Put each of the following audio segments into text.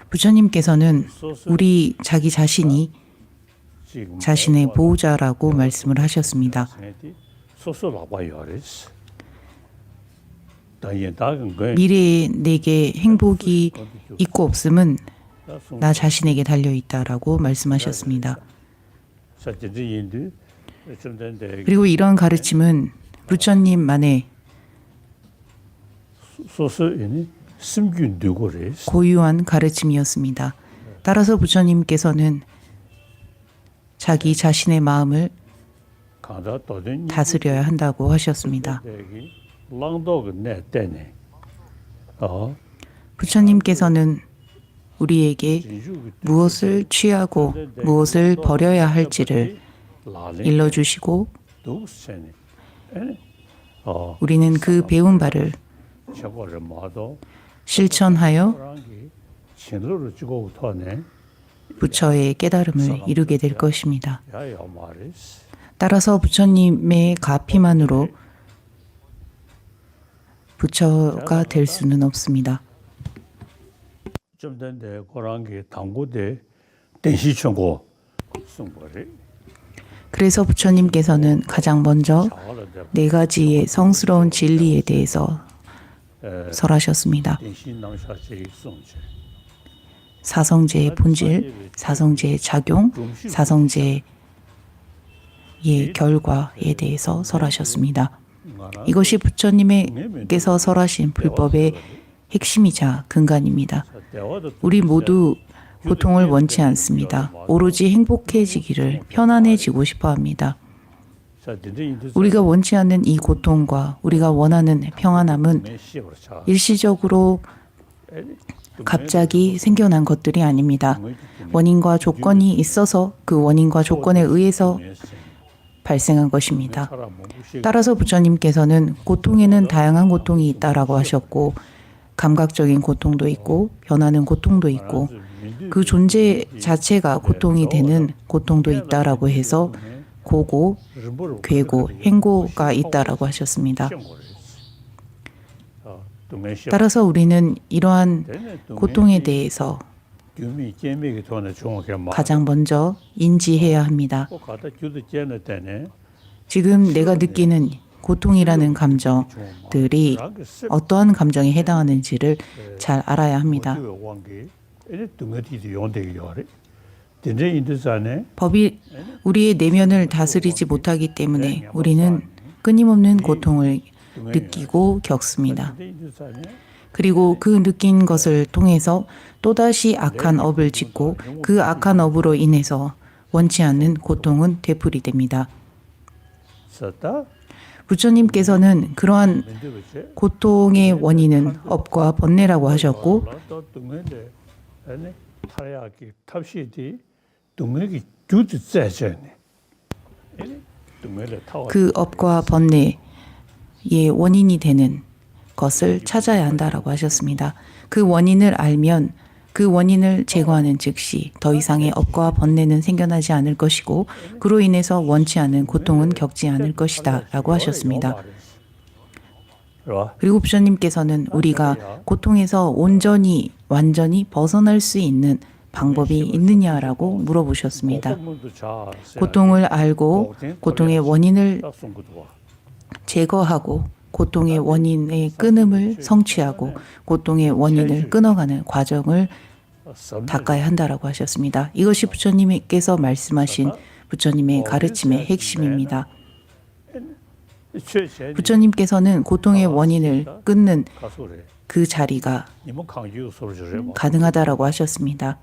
부처님께서는 우리 자기 자신이 자신의 보호자라고 말씀을 하셨습니다. 미래에 내게 행복이 있고 없음은 나 자신에게 달려있다라고 말씀하셨습니다. 그리고 이런 가르침은 부처님만의 고유한 가르침이었습니다. 따라서 부처님께서는 자기 자신의 마음을 다스려야 한다고 하셨습니다. 부처님께서는 우리에게 무엇을 취하고 무엇을 버려야 할지를 일러주시고 우리는 그 배운 바를 실천하여 부처의 깨달음을 이루게 될 것입니다. 따라서 부처님의 가피만으로 부처가 될 수는 없습니다. 그래서 부처님께서는 가장 먼저 네 가지의 성스러운 진리에 대해서 설하셨습니다. 사성제의 본질, 사성제의 작용, 사성제의 결과에 대해서 설하셨습니다. 이것이 부처님께서 설하신 불법의 핵심이자 근간입니다. 우리 모두 고통을 원치 않습니다. 오로지 행복해지기를, 편안해지고 싶어 합니다. 우리가 원치 않는 이 고통과 우리가 원하는 평안함은 일시적으로 갑자기 생겨난 것들이 아닙니다. 원인과 조건이 있어서 그 원인과 조건에 의해서 발생한 것입니다. 따라서 부처님께서는 고통에는 다양한 고통이 있다라고 하셨고 감각적인 고통도 있고 변하는 고통도 있고 그 존재 자체가 고통이 되는 고통도 있다라고 해서 고고, 괴고, 행고가 있다라고 하셨습니다. 따라서 우리는 이러한 고통에 대해서 가장 먼저 인지해야 합니다. 지금 내가 느끼는 고통이라는 감정들이 어떠한 감정에 해당하는지를 잘 알아야 합니다. 법이 우리의 내면을 다스리지 못하기 때문에 우리는 끊임없는 고통을 느끼고 겪습니다. 그리고 그 느낀 것을 통해서 또다시 악한 업을 짓고 그 악한 업으로 인해서 원치 않는 고통은 되풀이됩니다. 부처님께서는 그러한 고통의 원인은 업과 번뇌라고 하셨고 그 업과 번뇌의 원인이 되는 것을 찾아야 한다라고 하셨습니다. 그 원인을 알면 그 원인을 제거하는 즉시 더 이상의 업과 번뇌는 생겨나지 않을 것이고 그로 인해서 원치 않은 고통은 겪지 않을 것이다 라고 하셨습니다. 그리고 부처님께서는 우리가 고통에서 온전히 완전히 벗어날 수 있는 방법이 있느냐라고 물어보셨습니다. 고통을 알고 고통의 원인을 제거하고 고통의 원인의 끊음을 성취하고 고통의 원인을 끊어가는 과정을 닦아야 한다라고 하셨습니다. 이것이 부처님께서 말씀하신 부처님의 가르침의 핵심입니다. 부처님께서는 고통의 원인을 끊는 그 자리가 가능하다라고 하셨습니다.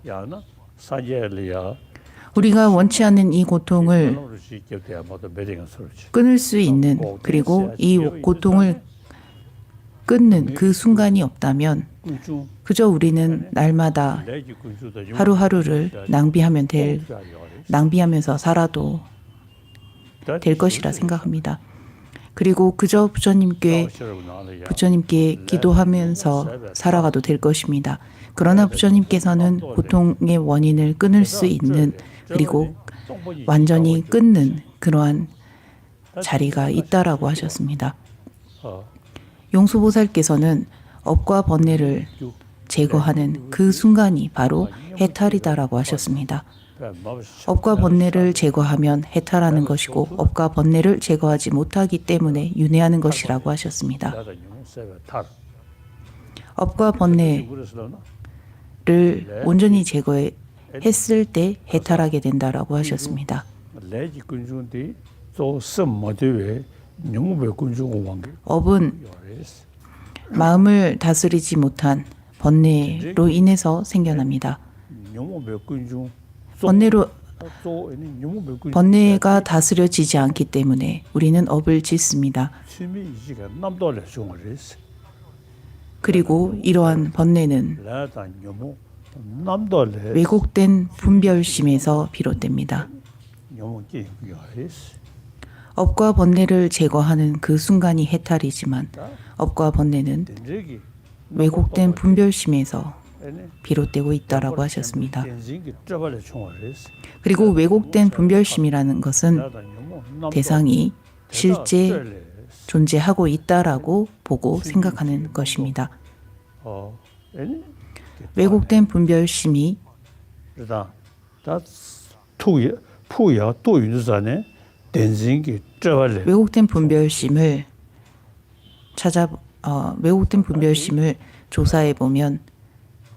우리가 원치 않는 이 고통을 끊을 수 있는 그리고 이 고통을 끊는 그 순간이 없다면 그저 우리는 날마다 하루하루를 낭비하면서 살아도 될 것이라 생각합니다. 그리고 그저 부처님께 기도하면서 살아가도 될 것입니다. 그러나 부처님께서는 고통의 원인을 끊을 수 있는 그리고 완전히 끊는 그러한 자리가 있다라고 하셨습니다. 용수보살께서는 업과 번뇌를 제거하는 그 순간이 바로 해탈이다라고 하셨습니다. 업과 번뇌를 제거하면 해탈하는 것이고 업과 번뇌를 제거하지 못하기 때문에 윤회하는 것이라고 하셨습니다. 업과 번뇌를 온전히 제거했을 때 해탈하게 된다라고 하셨습니다. 업은 마음을 다스리지 못한 번뇌로 인해서 생겨납니다. 번뇌가 다스려지지 않기 때문에 우리는 업을 짓습니다. 그리고 이러한 번뇌는 왜곡된 분별심에서 비롯됩니다. 업과 번뇌를 제거하는 그 순간이 해탈이지만 업과 번뇌는 왜곡된 분별심에서 비롯되고 있다라고 하셨습니다. 그리고 왜곡된 분별심이라는 것은 대상이 실제 존재하고 있다라고 보고 생각하는 것입니다. 왜곡된 분별심이 왜곡된 분별심을 왜곡된 분별심을 조사해 보면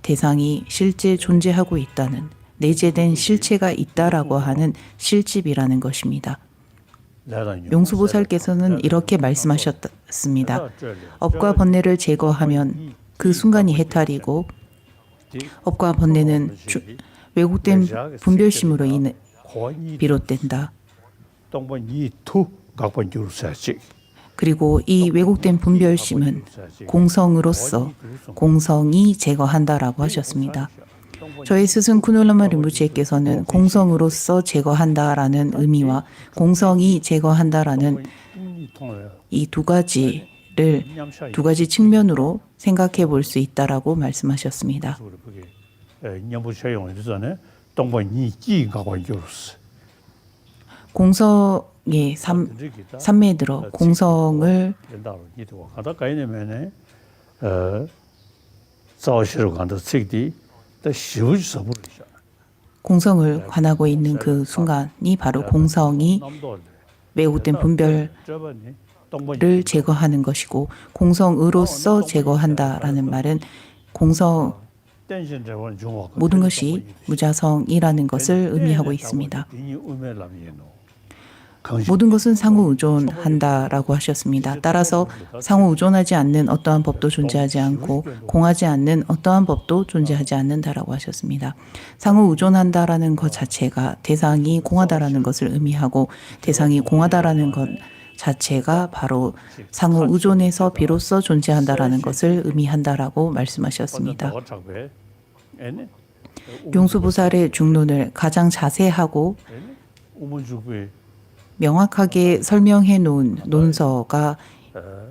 대상이 실제 존재하고 있다는 내재된 실체가 있다라고 하는 실집이라는 것입니다. 용수보살께서는 이렇게 말씀하셨습니다. 업과 번뇌를 제거하면 그 순간이 해탈이고 업과 번뇌는 왜곡된 분별심으로 인해 비롯된다. 그리고 이 왜곡된 분별심은 공성으로서 공성이 제거한다라고 하셨습니다. 저희 스승 쿠놀라마 린포체께서는 공성으로서 제거한다라는 의미와 공성이 제거한다라는 이 두 가지 측면으로 생각해 볼 수 있다라고 말씀하셨습니다. 공성의 삼매에 들어 공성을 공성을 관하고 있는 그 순간이 바로 공성이 왜곡된 분별을 제거하는 것이고 공성으로서 제거한다라는 말은 모든 것이 무자성이라는 것을 의미하고 있습니다. 모든 것은 상호 의존한다라고 하셨습니다. 따라서 상호 의존하지 않는 어떠한 법도 존재하지 않고 공하지 않는 어떠한 법도 존재하지 않는다라고 하셨습니다. 상호 의존한다라는 것 자체가 대상이 공하다라는 것을 의미하고 대상이 공하다라는 것 자체가 바로 상호 의존에서 비로소 존재한다라는 것을 의미한다라고 말씀하셨습니다. 용수보살의 중론을 가장 자세하고 명확하게 설명해 놓은 논서가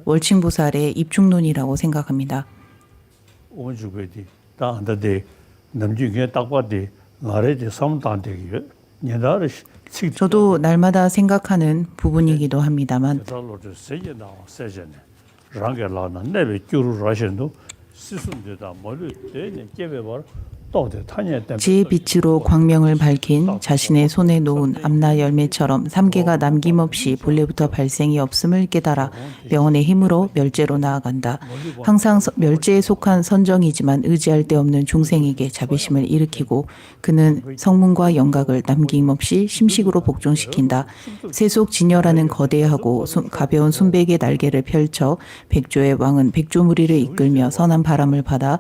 월칭보살의 입중론이라고 생각합니다. 저도 날마다 생각하는 부분이기도 합니다만 지혜의 빛으로 광명을 밝힌 자신의 손에 놓은 암나 열매처럼 삼계가 남김없이 본래부터 발생이 없음을 깨달아 명언의 힘으로 멸제로 나아간다. 항상 멸제에 속한 선정이지만 의지할 데 없는 중생에게 자비심을 일으키고 그는 성문과 영각을 남김없이 심식으로 복종시킨다. 세속 진열하는 거대하고 가벼운 순백의 날개를 펼쳐 백조의 왕은 백조무리를 이끌며 선한 바람을 받아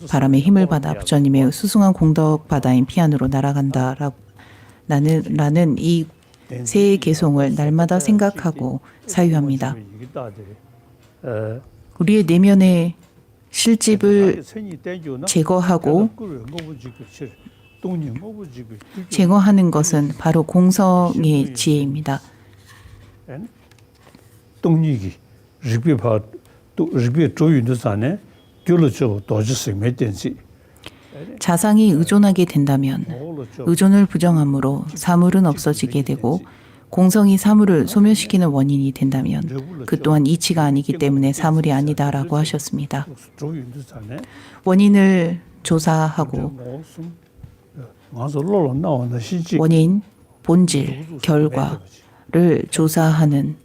바람의 힘을 받아 부처님의 수승한 공덕 바다인 피안으로 날아간다. 라는 이 새의 개송을 날마다 생각하고 사유합니다. 우리의 내면의 실집을 제거하는 것은 바로 공성의 지혜입니다. 자상이 의존하게 된다면 의존을 부정함으로 사물은 없어지게 되고 공성이 사물을 소멸시키는 원인이 된다면 그 또한 이치가 아니기 때문에 사물이 아니다라고 하셨습니다. 원인을 조사하고 원인, 본질, 결과를 조사하는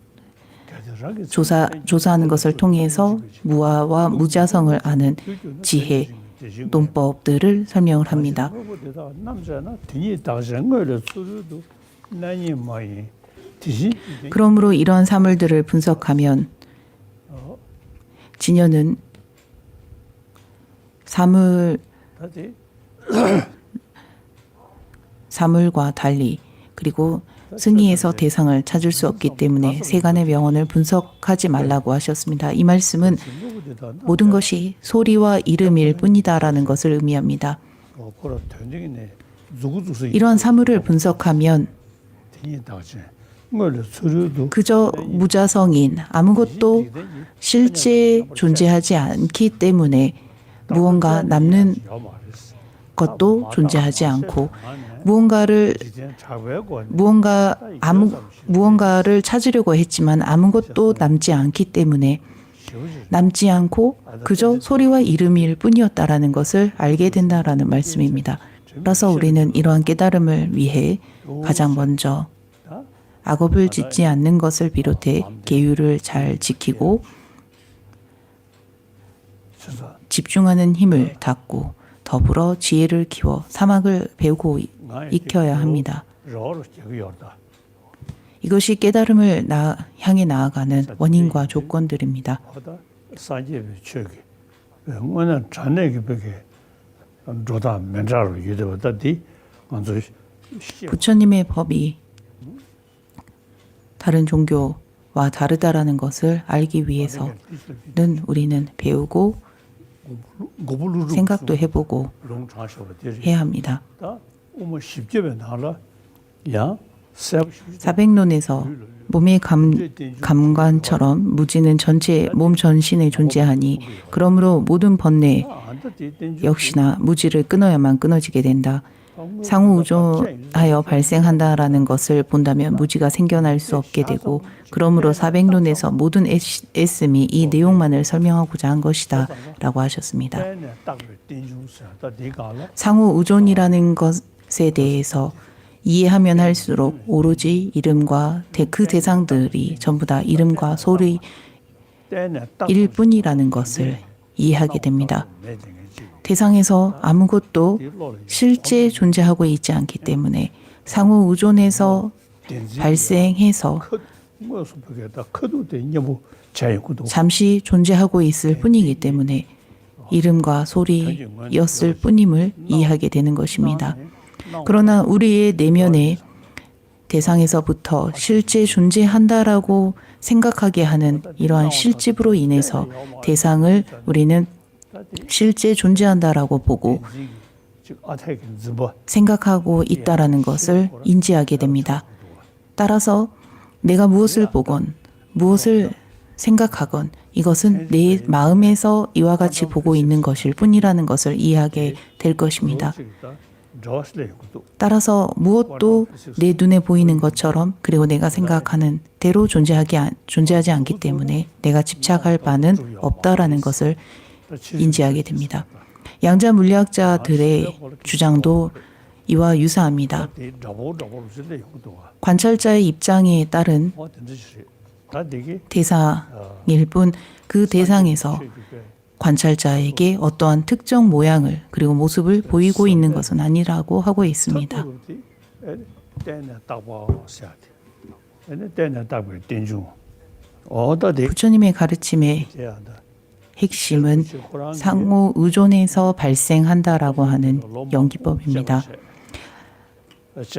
것을 통해서 무아와 무자성을 아는 지혜, 논법들을 설명을 합니다. 그러므로 이러한 사물들을 분석하면 진여는 사물과 달리 그리고 승의에서 대상을 찾을 수 없기 때문에 세간의 명언을 분석하지 말라고 하셨습니다. 이 말씀은 모든 것이 소리와 이름일 뿐이다라는 것을 의미합니다. 이러한 사물을 분석하면 그저 무자성인 아무것도 실제 존재하지 않기 때문에 무언가 남는 것도 존재하지 않고 무언가를 찾으려고 했지만 아무것도 남지 않기 때문에 남지 않고 그저 소리와 이름일 뿐이었다라는 것을 알게 된다라는 말씀입니다. 따라서 우리는 이러한 깨달음을 위해 가장 먼저 악업을 짓지 않는 것을 비롯해 계율을 잘 지키고 집중하는 힘을 닫고 더불어 지혜를 키워 사막을 배우고 익혀야 합니다. 이것이 깨달음을 향해 나아가는 원인과 조건들입니다. 부처님의 법이 다른 종교와 다르다라는 것을 알기 위해서는 우리는 배우고 생각도 해보고 해야 합니다. 사백론에서 몸의 감관처럼 무지는 전체 몸 전신에 존재하니 그러므로 모든 번뇌 역시나 무지를 끊어야만 끊어지게 된다. 상호우조하여 발생한다라는 것을 본다면 무지가 생겨날 수 없게 되고 그러므로 사백론에서 모든 애씀이 이 내용만을 설명하고자 한 것이다 라고 하셨습니다. 상호우존이라는 것에 대해서 이해하면 할수록 오로지 이름과 그 대상들이 전부 다 이름과 소리일 뿐이라는 것을 이해하게 됩니다. 대상에서 아무것도 실제 존재하고 있지 않기 때문에 상호 의존에서 발생해서 잠시 존재하고 있을 뿐이기 때문에 이름과 소리였을 뿐임을 이해하게 되는 것입니다. 그러나 우리의 내면에 대상에서부터 실제 존재한다라고 생각하게 하는 이러한 실집으로 인해서 대상을 우리는 실제 존재한다라고 보고 생각하고 있다라는 것을 인지하게 됩니다. 따라서 내가 무엇을 보건 무엇을 생각하건 이것은 내 마음에서 이와 같이 보고 있는 것일 뿐이라는 것을 이해하게 될 것입니다. 따라서 무엇도 내 눈에 보이는 것처럼 그리고 내가 생각하는 대로 존재하지 않기 때문에 내가 집착할 바는 없다라는 것을 인지하게 됩니다. 양자 물리학자들의 주장도 이와 유사합니다. 관찰자의 입장에 따른 대상일 뿐 그 대상에서 관찰자에게 어떠한 특정 모양을 그리고 모습을 보이고 있는 것은 아니라고 하고 있습니다. 부처님의 가르침의 핵심은 상호 의존에서 발생한다라고 하는 연기법입니다.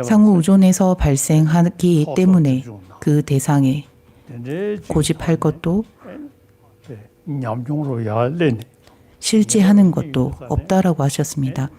상호 의존에서 발생하기 때문에 그 대상에 고집할 것도 실제하는 것도 없다라고 하셨습니다.